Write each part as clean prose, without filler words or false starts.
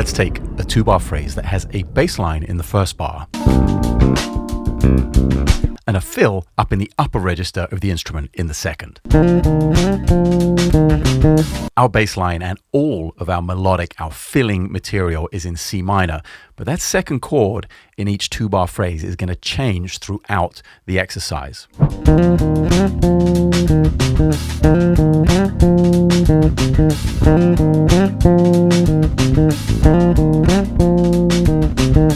Let's take a 2-bar phrase that has a bass line in the first bar and a fill up in the upper register of the instrument in the second. Our bass line and all of our melodic, our filling material is in C minor, but that second chord in each 2-bar phrase is going to change throughout the exercise.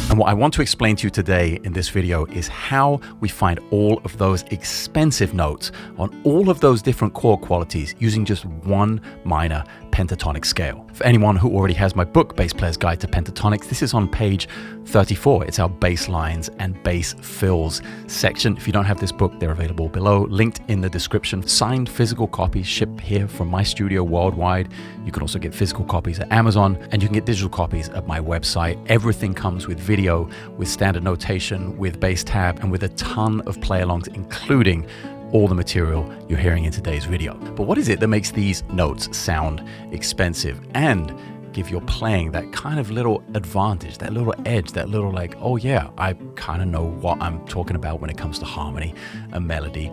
And what I want to explain to you today in this video is how we find all of those expensive notes on all of those different chord qualities using just one minor pentatonic scale. For anyone who already has my book, Bass Player's Guide to Pentatonics, this is on page 34. It's our bass lines and bass fills section. If you don't have this book, they're available below, linked in the description. Signed physical copies ship here from my studio worldwide. You can also get physical copies at Amazon, and you can get digital copies at my website. Everything comes with video, with standard notation, with bass tab, and with a ton of play-alongs, including all the material you're hearing in today's video. But what is it that makes these notes sound expensive and give your playing that kind of little advantage, that little edge, that little like, oh yeah, I kind of know what I'm talking about when it comes to harmony and melody?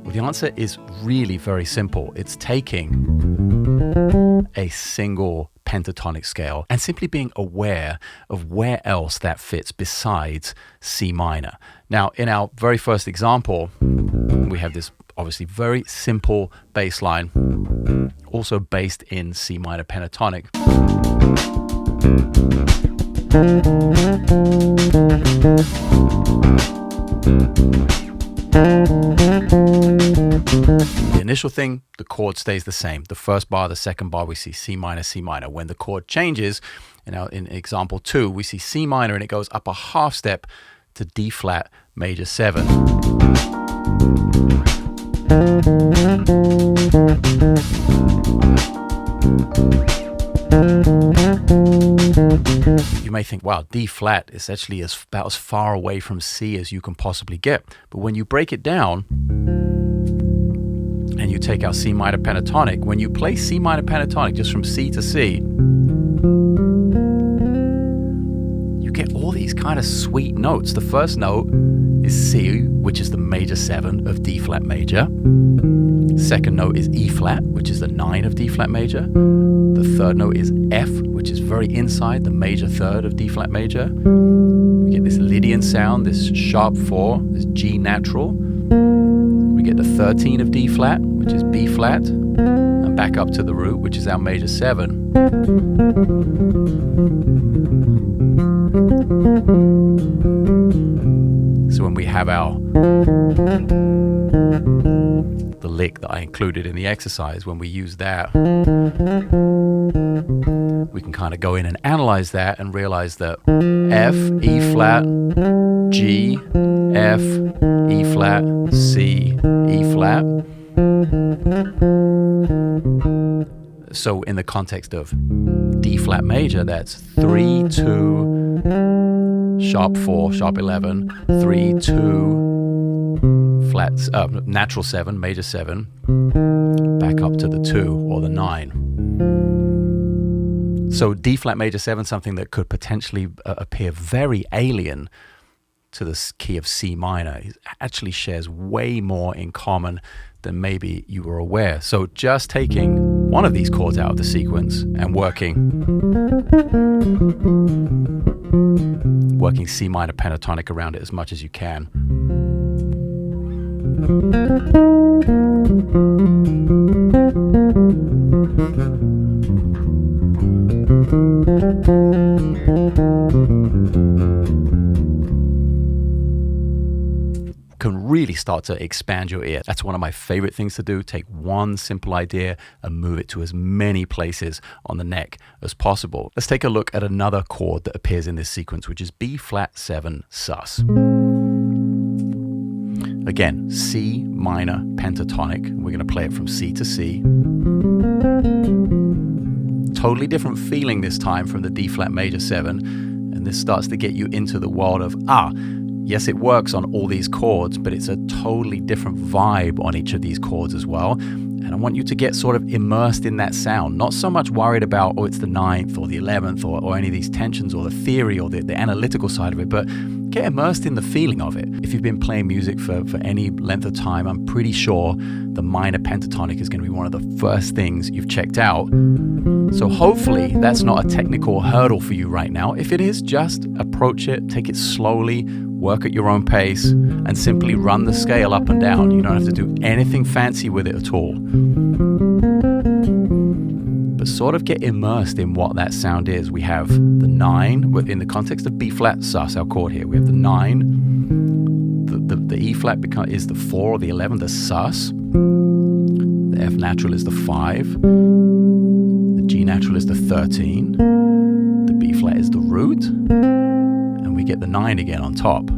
Well, the answer is really very simple. It's taking a single pentatonic scale and simply being aware of where else that fits besides C minor. Now, in our very first example, we have this obviously very simple bass line, also based in C minor pentatonic. The initial thing, the chord stays the same. The first bar, the second bar, we see C minor, C minor. When the chord changes, in example 2, we see C minor and it goes up a half step to D flat major 7. You may think, wow, D flat is actually about as far away from C as you can possibly get. But when you break it down and you take out C minor pentatonic, when you play C minor pentatonic just from C to C, you get all these kind of sweet notes. The first note is C, which is the major 7 of D flat major. Second note is E flat, which is the 9 of D flat major. The third note is F, which is very inside the major 3rd of D flat major. We get this Lydian sound, this sharp 4, this G natural. We get the 13 of D flat, which is B flat, and back up to the root, which is our major 7. So when we have the lick that I included in the exercise, when we use that, we can kind of go in and analyze that and realize that F, E flat, G, F, E flat, C, E flat. So in the context of D flat major, that's 3, 2, sharp 4, sharp 11, 3, 2, flats, natural 7, major 7, back up to the 2 or the 9. So D flat major 7, something that could potentially appear very alien to the key of C minor, actually shares way more in common than maybe you were aware. So just taking one of these chords out of the sequence and working C minor pentatonic around it as much as you can. Can really start to expand your ear. That's one of my favorite things to do. Take one simple idea and move it to as many places on the neck as possible. Let's take a look at another chord that appears in this sequence, which is B flat 7 sus. Again, C minor pentatonic. We're going to play it from C to C. Totally different feeling this time from the D flat major 7. And this starts to get you into the world of, yes, it works on all these chords, but it's a totally different vibe on each of these chords as well. And I want you to get sort of immersed in that sound, not so much worried about, oh, it's the 9th or the 11th or any of these tensions or the theory or the analytical side of it, but get immersed in the feeling of it. If you've been playing music for any length of time, I'm pretty sure the minor pentatonic is going to be one of the first things you've checked out. So hopefully that's not a technical hurdle for you right now. If it is, just approach it, take it slowly, work at your own pace, and simply run the scale up and down. You don't have to do anything fancy with it at all. But sort of get immersed in what that sound is. We have the 9, in the context of B flat sus, our chord here. We have the 9, the E flat is the 4 or the 11, the sus. The F natural is the 5. The G natural is the 13. The B flat is the root. And we get the 9 again on top.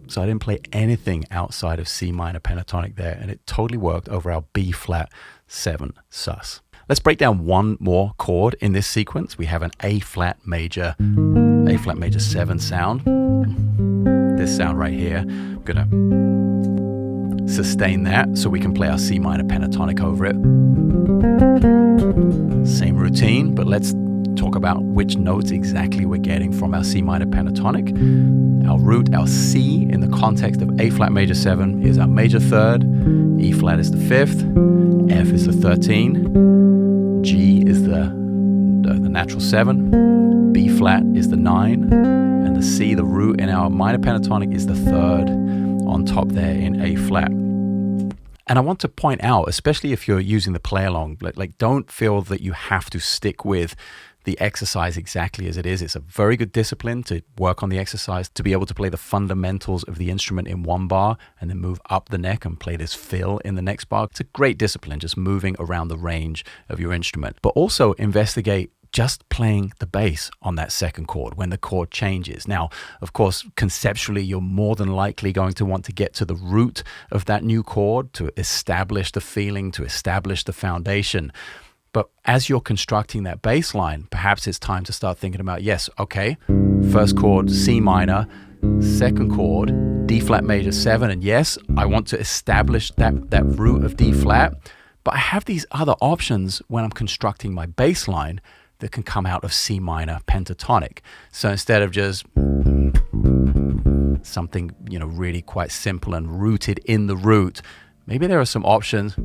So I didn't play anything outside of C minor pentatonic there, and it totally worked over our B flat 7 sus. Let's break down one more chord in this sequence. We have an A flat major 7 sound. This sound right here, I'm gonna sustain that so we can play our C minor pentatonic over it. Same routine, but let's talk about which notes exactly we're getting from our C minor pentatonic. Our root, our C, in the context of A flat major 7 is our major 3rd, E flat is the 5th, F is the 13, G is the natural 7, B flat is the 9, and the C, the root in our minor pentatonic, is the 3rd on top there in A flat. And I want to point out, especially if you're using the play along, like don't feel that you have to stick with the exercise exactly as it is. It's a very good discipline to work on the exercise, to be able to play the fundamentals of the instrument in one bar and then move up the neck and play this fill in the next bar. It's a great discipline, just moving around the range of your instrument. But also investigate just playing the bass on that second chord when the chord changes. Now, of course, conceptually, you're more than likely going to want to get to the root of that new chord to establish the feeling, to establish the foundation. But as you're constructing that bass line, perhaps it's time to start thinking about, yes, okay, first chord, C minor, second chord, D flat major 7, and yes, I want to establish that root of D flat, but I have these other options when I'm constructing my bass line that can come out of C minor pentatonic. So instead of just something, really quite simple and rooted in the root, maybe there are some options.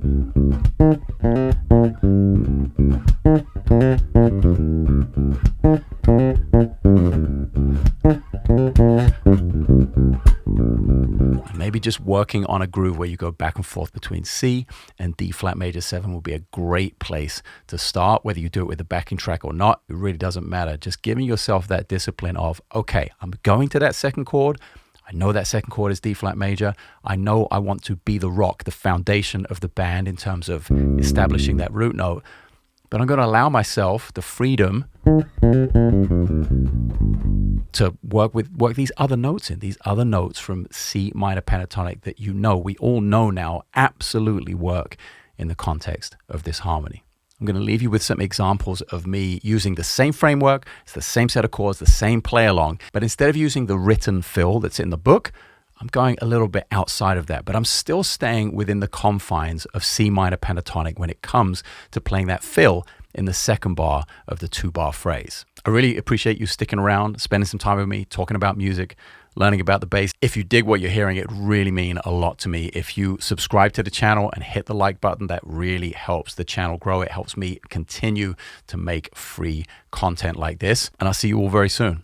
Maybe just working on a groove where you go back and forth between C and D flat major 7 will be a great place to start. Whether you do it with a backing track or not, it really doesn't matter. Just giving yourself that discipline of, okay, I'm going to that second chord. I know that second chord is D flat major. I know I want to be the rock, the foundation of the band in terms of establishing that root note. But I'm going to allow myself the freedom to work these other notes in, these other notes from C minor pentatonic that we all know now absolutely work in the context of this harmony. I'm going to leave you with some examples of me using the same framework, it's the same set of chords, the same play along, but instead of using the written fill that's in the book, I'm going a little bit outside of that, but I'm still staying within the confines of C minor pentatonic when it comes to playing that fill in the second bar of the 2-bar phrase. I really appreciate you sticking around, spending some time with me, talking about music, learning about the bass. If you dig what you're hearing, it really means a lot to me. If you subscribe to the channel and hit the like button, that really helps the channel grow. It helps me continue to make free content like this. And I'll see you all very soon.